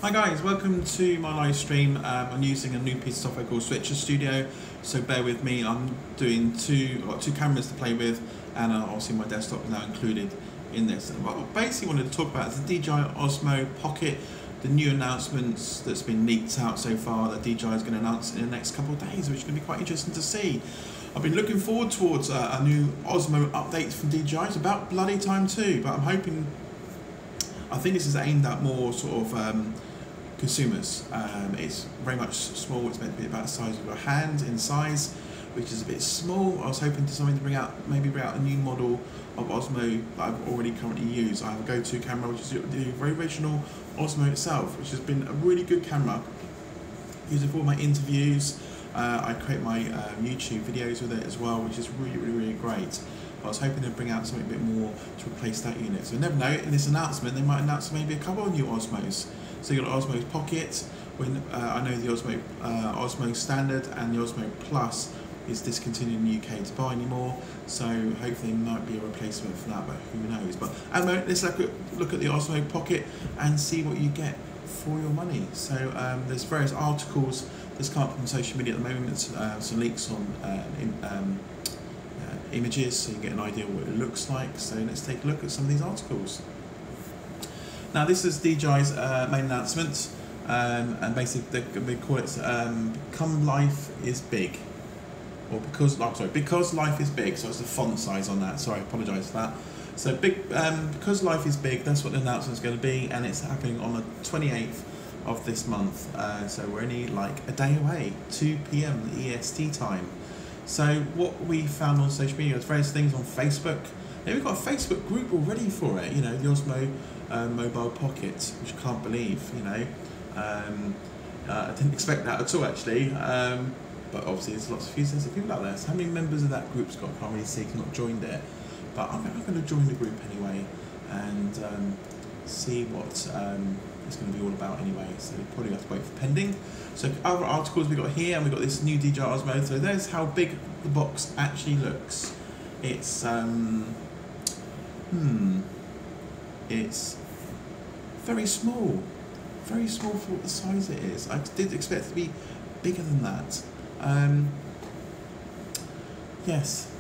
Hi guys, welcome to my live stream. I'm using a new piece of software called Switcher Studio, so bear with me. I'm doing I've got two cameras to play with, and obviously my desktop is now included in this. And what I basically wanted to talk about is the DJI Osmo Pocket, the new announcements that's been leaked out so far that DJI is going to announce in the next couple of days, which is going to be quite interesting to see. I've been looking forward towards a new Osmo update from DJI. It's about bloody time too, but I think this is aimed at more sort of consumers. It's very much small. It's meant to be about the size of your hand in size, which is a bit small. I was hoping to bring out a new model of Osmo that I've already currently used. I have a go-to camera, which is the very original Osmo itself, which has been a really good camera. Use it for my interviews. I create my YouTube videos with it as well, which is really great. I was hoping to bring out something a bit more to replace that unit. So you never know, in this announcement they might announce maybe a couple of new Osmos. So you've got Osmo Pocket, when I know the Osmo Standard and the Osmo Plus is discontinued in the UK to buy anymore, so hopefully there might be a replacement for that, but who knows. But at the moment, let's look at the Osmo Pocket and see what you get for your money. So there's various articles that's come up from social media at the moment, some leaks on images, so you get an idea of what it looks like. So let's take a look at some of these articles. Now this is DJI's main announcement, and basically they call it "Become Life is Big," or because life is big. So it's the font size on that. Sorry, I apologise for that. So because life is big. That's what the announcement is going to be, and it's happening on the 28th of this month. So we're only like a day away, 2 p.m. EST time. So what we found on social media is various things on Facebook. Yeah, we've got a Facebook group already for it. You know, the Osmo Mobile Pocket, which I can't believe. You know, I didn't expect that at all actually. But obviously there's lots of people out there. So how many members of that group's got? I can't really see. I've not joined it, but I'm going to join the group anyway and see what it's going to be all about anyway. So we probably have to wait for pending. So other articles we got here, and we got this new DJI Osmo. So there's how big the box actually looks. It's it's very small for what the size it is. I did expect it to be bigger than that. Yes,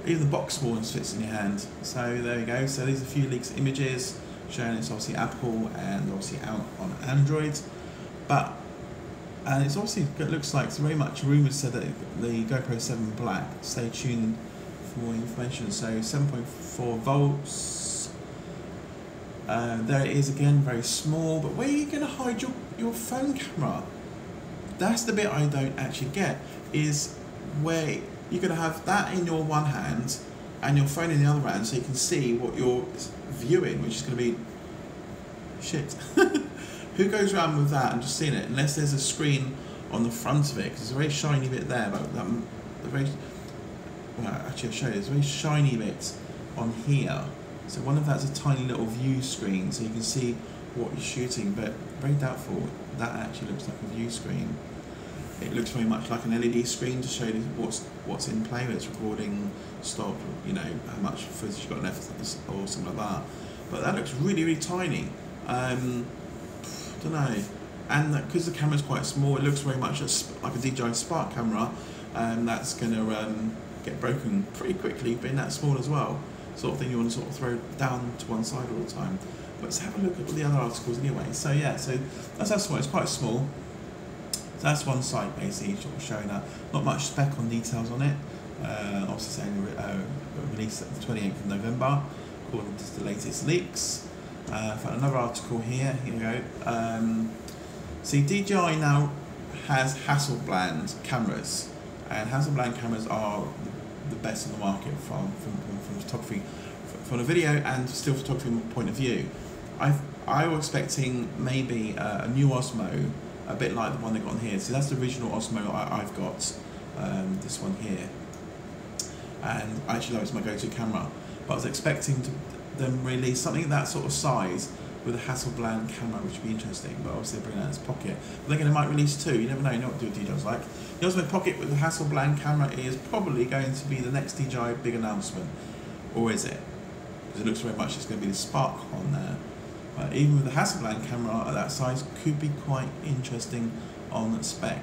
even the box small and fits in your hand. So there you go. So these are a few leaks images showing it's obviously Apple and obviously out on Android, and it's obviously, it looks like, it's very much rumours said that the GoPro 7 Black. Stay tuned for more information. So 7.4 volts. There it is again, very small. But where are you going to hide your phone camera? That's the bit I don't actually get. Is where you're going to have that in your one hand and your phone in the other hand, so you can see what you're viewing, which is going to be shit. Who goes around with that and just seeing it, unless there's a screen on the front of it, because there's a very shiny bit there, but actually I'll show you, there's a very shiny bit on here. So one of that's a tiny little view screen, so you can see what you're shooting, but very doubtful that actually looks like a view screen. It looks very much like an LED screen to show you what's in play, whether it's recording, stop, you know, how much footage you've got left or something like that. But that looks really tiny. Don't know. And because the camera's quite small, it looks very much like a DJI Spark camera, and that's going to get broken pretty quickly, being that small as well. Sort of thing you want to sort of throw down to one side all the time. But let's have a look at all the other articles anyway. So yeah, so that's how small. It's quite small. So that's one side basically, sort of showing that. Not much spec on details on it. Obviously saying release at the 28th of November, according to the latest leaks. Found another article here. Here we go. See, DJI now has Hasselblad cameras, and Hasselblad cameras are the best in the market from photography, from a video and still photography point of view. I was expecting maybe a new Osmo, a bit like the one they got on here. So that's the original Osmo I've got, this one here, and actually that was my go-to camera. But I was expecting them release something that sort of size with a Hasselblad camera, which would be interesting. But obviously they're bringing out this Pocket. But they're going to might release two. You never know. You know what DJI's like. The Osmo Pocket with the Hasselblad camera is probably going to be the next DJI big announcement, or is it? Because it looks very much it's going to be the Spark on there. Even with the Hasselblad camera at that size, could be quite interesting on spec.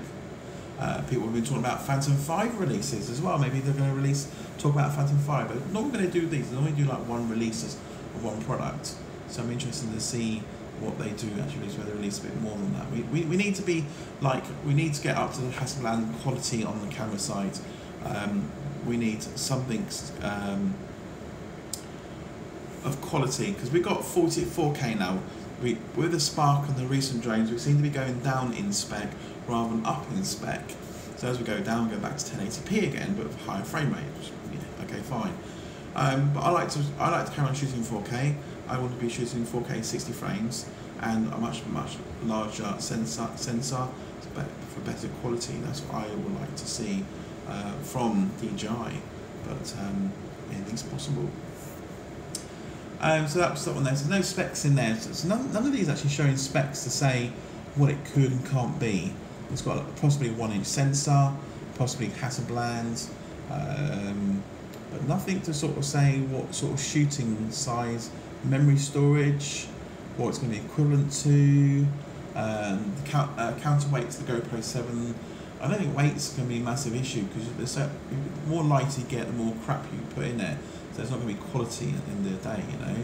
People have been talking about Phantom 5 releases as well. Maybe they're going to talk about Phantom 5, but not going to do these. They only do like one release of one product. So I'm interested to see what they do actually release, whether they release a bit more than that. We need to be like, we need to get up to the Hasselblad quality on the camera side. We need something of quality, because we've got 4K now. With the Spark and the recent drones, we seem to be going down in spec rather than up in spec. So as we go down, we go back to 1080p again, but with higher frame rate. Which, yeah, okay, fine. But I like to carry on shooting 4K. I want to be shooting 4K 60 frames and a much larger sensor for better quality. That's what I would like to see from DJI. But anything's possible. So that's that one there. So there's no specs in there. So none of these actually showing specs to say what it could and can't be. It's got possibly a 1-inch sensor, possibly Hasselblad, but nothing to sort of say what sort of shooting size, memory storage, what it's going to be equivalent to, the counterweight to the GoPro 7. I don't think weight's going to be a massive issue, because the more light you get, the more crap you put in there. So it's not going to be quality at the end of the day, you know.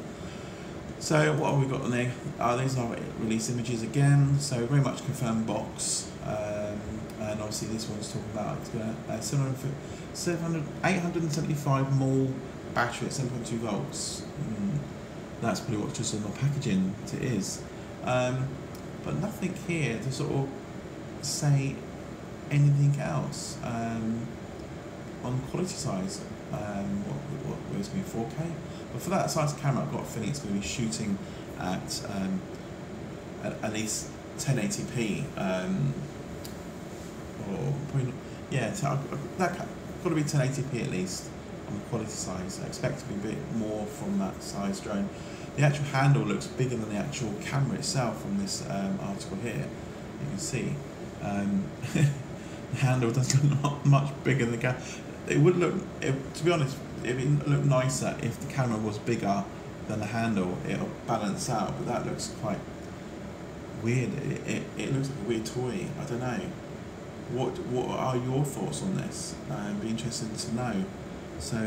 So what have we got on there? These are release images again. So very much confirmed box. And obviously this one's talking about it's got 875 mAh battery at 7.2 volts. That's probably what's just on the packaging it is. But nothing here to sort of say anything else on quality size. What it's going to be 4K, but for that size camera, I've got a feeling it's going to be shooting at least 1080p, or probably, yeah, that got to be 1080p at least on the quality size. I expect to be a bit more from that size drone. The actual handle looks bigger than the actual camera itself from this article here. You can see the handle does look much bigger than the camera. It would look, to be honest, it would look nicer if the camera was bigger than the handle. It'll balance out, but that looks quite weird. It looks like a weird toy. I don't know. What are your thoughts on this? Be interested to know. So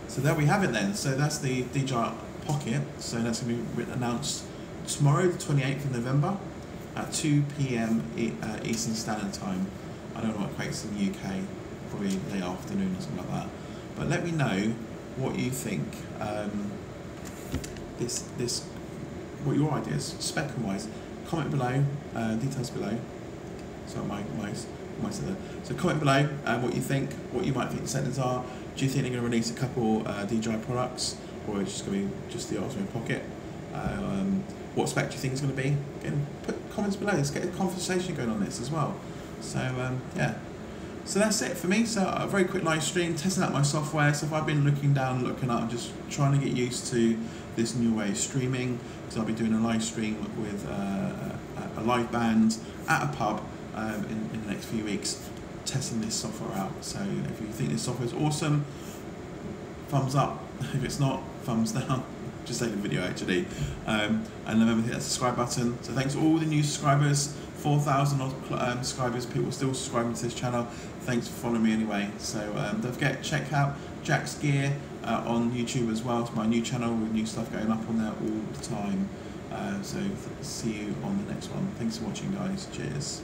there we have it then. So that's the DJI Pocket. So that's going to be announced tomorrow, the 28th of November, at 2 p.m. Eastern Standard Time. I don't know what equates in the UK. Probably late afternoon or something like that. But let me know what you think. What your ideas, spectrum wise. Comment below, details below. So So comment below what you think, what you might think the settings are. Do you think they're going to release a couple DJI products, or it's just going to be just the Osmo Pocket? What spec do you think it's going to be? Again, put comments below. Let's get a conversation going on this as well. So yeah. So that's it for me. So a very quick live stream, testing out my software. So if I've been looking up, I'm just trying to get used to this new way of streaming. So I'll be doing a live stream with a live band at a pub in the next few weeks, testing this software out. So if you think this software is awesome, thumbs up. If it's not, thumbs down. Just take the video actually. And remember to hit that subscribe button. So thanks to all the new subscribers. 4,000 subscribers, people still subscribing to this channel. Thanks for following me anyway. So don't forget, check out Jack's Gear on YouTube as well. It's my new channel with new stuff going up on there all the time. So see you on the next one. Thanks for watching, guys. Cheers.